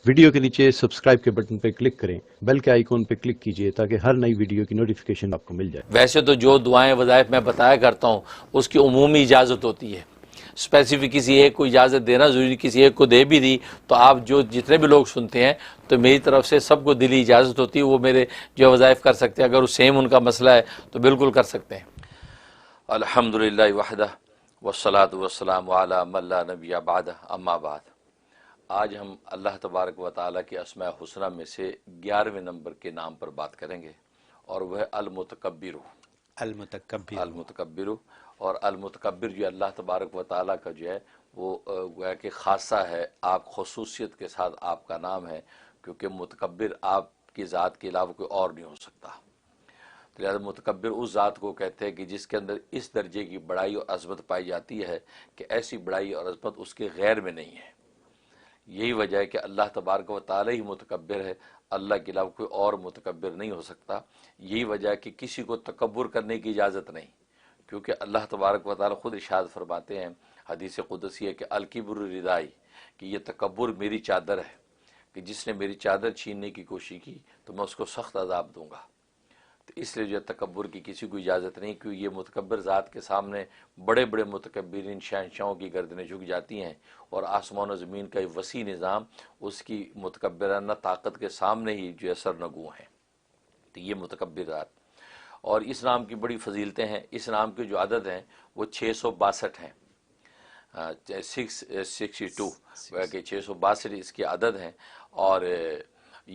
Video کے نیچے subscribe کے بٹن پہ کلک کریں، بیل کے آئیکن پہ کلک کیجئے تاکہ ہر نئی ویڈیو کی نوٹیفیکیشن آپ کو مل جائے۔ ویسے تو جو دعائیں وظائف میں بتایا کرتا ہوں اس کی عمومی اجازت ہوتی ہے، اسپیسیفک کسی ایک کو اجازت دینا ضروری، کسی ایک کو دے بھی دی تو آپ جو جتنے بھی لوگ سنتے ہیں تو میری طرف سے سب کو دلی اجازت ہوتی ہے، وہ میرے جو وظائف کر سکتے ہیں، اگر وہ سیم ان کا مسئلہ ہے تو بالکل کر سکتے ہیں۔ الحمدللہ وحدہ والصلاة والسلام علی من لا نبی بعدہ، اما بعد۔ آج ہم اللہ تبارک و تعالیٰ کے اسماء حسنہ میں سے 11ویں نمبر کے نام پر بات کریں گے، اور وہ ہے المتکبر۔ المتکبر، اور المتکبر جو اللہ تبارک و تعالیٰ کا جو ہے وہ گویا کہ خاصہ ہے، آپ خصوصیت کے ساتھ آپ کا نام ہے، کیونکہ متکبر آپ کی ذات کے علاوہ کوئی اور نہیں ہو سکتا۔ لہذا متکبر اس ذات کو کہتے ہیں کہ جس کے اندر اس درجے کی بڑائی اور عظمت پائی جاتی ہے کہ ایسی بڑائی اور عظمت اس کے غیر میں نہیں ہے۔ یہی وجہ ہے کہ اللہ تبارک و تعالی ہی متکبر ہے، اللہ کے علاوہ کوئی اور متکبر نہیں ہو سکتا۔ یہی وجہ ہے کہ کسی کو تکبر کرنے کی اجازت نہیں، کیونکہ اللہ تبارک و تعالی خود ارشاد فرماتے ہیں حدیث قدسی ہے کہ الکبر ردائی، کہ یہ تکبر میری چادر ہے، کہ جس نے میری چادر چھیننے کی کوشش کی تو میں اس کو سخت عذاب دوں گا۔ تو اس لیے جو تکبر کی کسی کو اجازت نہیں، کیونکہ یہ متکبر ذات کے سامنے بڑے بڑے متکبرین شہنشاہوں کی گردنیں جھک جاتی ہیں، اور آسمان و زمین کا یہ وسیع نظام اس کی متکبرانہ طاقت کے سامنے ہی جو ہے سرنگوں ہیں۔ تو یہ متکبر ذات، اور اس نام کی بڑی فضیلتیں ہیں۔ اس نام کے جو عدد ہیں وہ 662 ہیں، 662 کہ 662 اس کے عدد ہیں، اور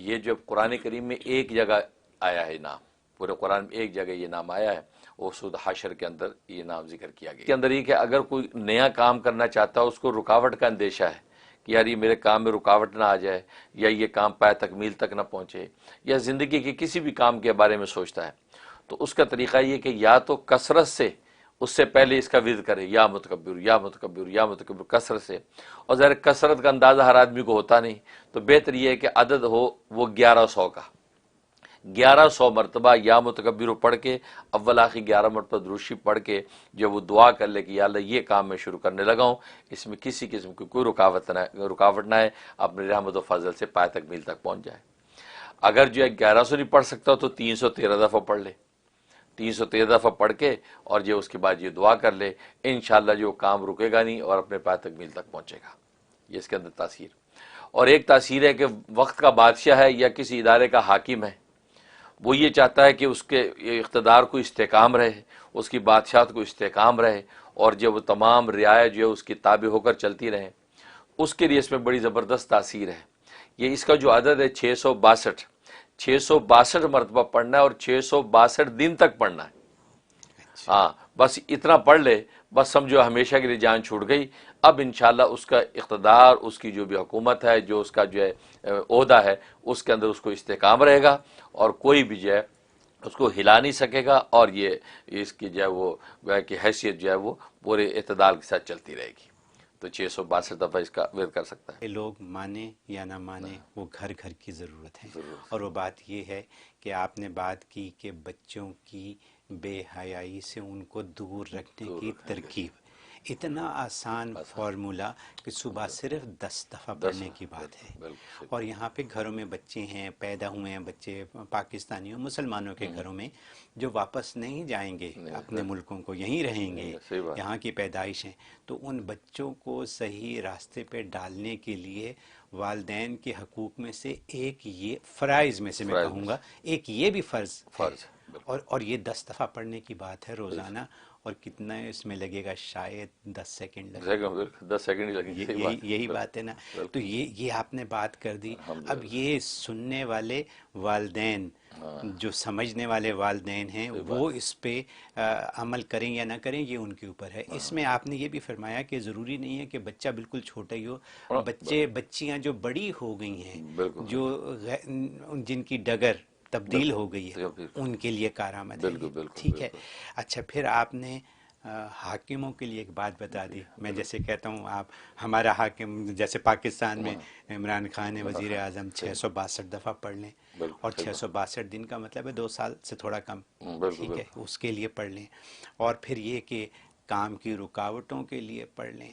یہ جو قرآن کریم میں ایک جگہ آیا ہے نام، پورے قرآن میں ایک جگہ یہ نام آیا ہے، وہ سورۃ حشر کے اندر یہ نام ذکر کیا گیا۔ اس کے اندر یہ کہ اگر کوئی نیا کام کرنا چاہتا ہے، اس کو رکاوٹ کا اندیشہ ہے کہ یار یہ میرے کام میں رکاوٹ نہ آ جائے، یا یہ کام پائے تکمیل تک نہ پہنچے، یا زندگی کے کسی بھی کام کے بارے میں سوچتا ہے، تو اس کا طریقہ یہ کہ یا تو کثرت سے اس سے پہلے اس کا ورد کرے، یا متکبر یا متکبر یا متکبر، کثرت سے۔ اور ظاہر کثرت کا اندازہ ہر آدمی کو ہوتا نہیں، تو بہتر یہ ہے کہ عدد ہو وہ 1100 کا، 1100 مرتبہ یا متکبر پڑھ کے، اول آخر 11 مرتبہ درود شریف پڑھ کے جو وہ دعا کر لے کہ یا اللہ یہ کام میں شروع کرنے لگا ہوں، اس میں کسی قسم کی کوئی رکاوٹ نہ ہے، اپنے رحمت و فضل سے پائے تکمیل تک پہنچ جائے۔ اگر جو ہے 1100 نہیں پڑھ سکتا تو 313 دفعہ پڑھ لے، 313 دفعہ پڑھ کے اور جو اس کے بعد یہ دعا کر لے، انشاءاللہ جو کام رکے گا نہیں اور اپنے پائے تکمیل تک پہنچے گا۔ یہ اس کے اندر تاثیر۔ اور ایک تاثیر ہے کہ وقت کا بادشاہ ہے یا کسی ادارے کا حاکم ہے، وہ یہ چاہتا ہے کہ اس کے اقتدار کو استحکام رہے، اس کی بادشاہت کو استحکام رہے، اور جب وہ تمام رعایا جو ہے اس کی تابع ہو کر چلتی رہیں، اس کے لیے اس میں بڑی زبردست تاثیر ہے۔ یہ اس کا جو عدد ہے 662، 662 مرتبہ پڑھنا ہے اور 662 دن تک پڑھنا ہے۔ ہاں بس اتنا پڑھ لے، بس سمجھو ہمیشہ کے لیے جان چھوٹ گئی۔ اب انشاءاللہ اس کا اقتدار، اس کی جو بھی حکومت ہے، جو اس کا جو ہے عہدہ ہے، اس کے اندر اس کو استحکام رہے گا، اور کوئی بھی جو ہے اس کو ہلا نہیں سکے گا، اور یہ اس کی جو ہے وہ گویا کہ حیثیت جو ہے وہ پورے اعتدال کے ساتھ چلتی رہے گی۔ تو 662 دفعہ اس کا ورد کر سکتا ہے۔ لوگ مانیں یا نہ مانیں، وہ گھر گھر کی ضرورت ہے۔ اور وہ بات یہ ہے کہ آپ نے بات کی کہ بچوں کی بے حیائی سے ان کو دور رکھنے کی ترکیب، اتنا آسان فارمولا کہ صبح صرف 10 دفعہ پڑھنے کی بات ہے۔ اور یہاں پہ گھروں میں بچے ہیں، پیدا ہوئے ہیں بچے پاکستانیوں مسلمانوں کے گھروں میں، جو واپس نہیں جائیں گے اپنے ملکوں کو، یہیں رہیں گے، یہاں کی پیدائش ہیں، تو ان بچوں کو صحیح راستے پہ ڈالنے کے لیے والدین کے حقوق میں سے ایک یہ فرائض میں سے میں کہوں گا، ایک یہ بھی فرض ہے۔ اور یہ 10 دفعہ پڑھنے کی بات ہے روزانہ، اور کتنا اس میں لگے گا؟ شاید 10 سیکنڈ لگے گا، 10 سیکنڈ ہی لگیں گے۔ یہی بات ہے نا۔ تو یہ آپ نے بات کر دی۔ اب یہ سننے والے والدین، جو سمجھنے والے والدین ہیں، وہ اس پہ عمل کریں یا نہ کریں یہ ان کے اوپر ہے۔ اس میں آپ نے یہ بھی فرمایا کہ ضروری نہیں ہے کہ بچہ بالکل چھوٹا ہی ہو، بچیاں جو بڑی ہو گئی ہیں، جو جن کی ڈگر تبدیل ہو گئی ہے، ان کے لیے کارآمد ہے۔ ٹھیک ہے۔ اچھا، پھر آپ نے حاکموں کے لیے ایک بات بتا دی۔ میں جیسے کہتا ہوں، آپ ہمارا حاکم جیسے پاکستان میں عمران خان وزیر اعظم 662 دفعہ پڑھ لیں، اور 662 دن کا مطلب ہے 2 سال سے تھوڑا کم، ٹھیک ہے، اس کے لیے پڑھ لیں۔ اور پھر یہ کہ کام کی رکاوٹوں کے لیے پڑھ لیں،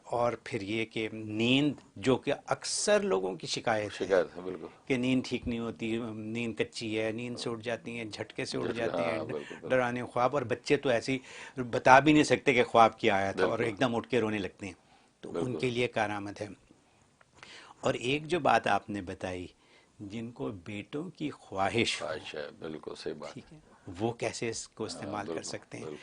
اور پھر یہ کہ نیند جو کہ اکثر لوگوں کی شکایت ہے بالکل کہ نیند ٹھیک نہیں ہوتی، نیند کچی ہے، نیند سے اٹھ جاتی ہیں، جھٹکے سے اٹھ جاتے ہیں، ڈرانے خواب، اور بچے تو ایسے ہی بتا بھی نہیں سکتے کہ خواب کیا آیا تھا اور ایک دم اٹھ کے رونے لگتے ہیں، تو ان کے لیے کارآمد ہے۔ اور ایک جو بات آپ نے بتائی، جن کو بیٹوں کی خواہش ہو، ہے، بالکل صحیح بات، ٹھیک ہے، وہ کیسے اس کو استعمال کر سکتے ہیں؟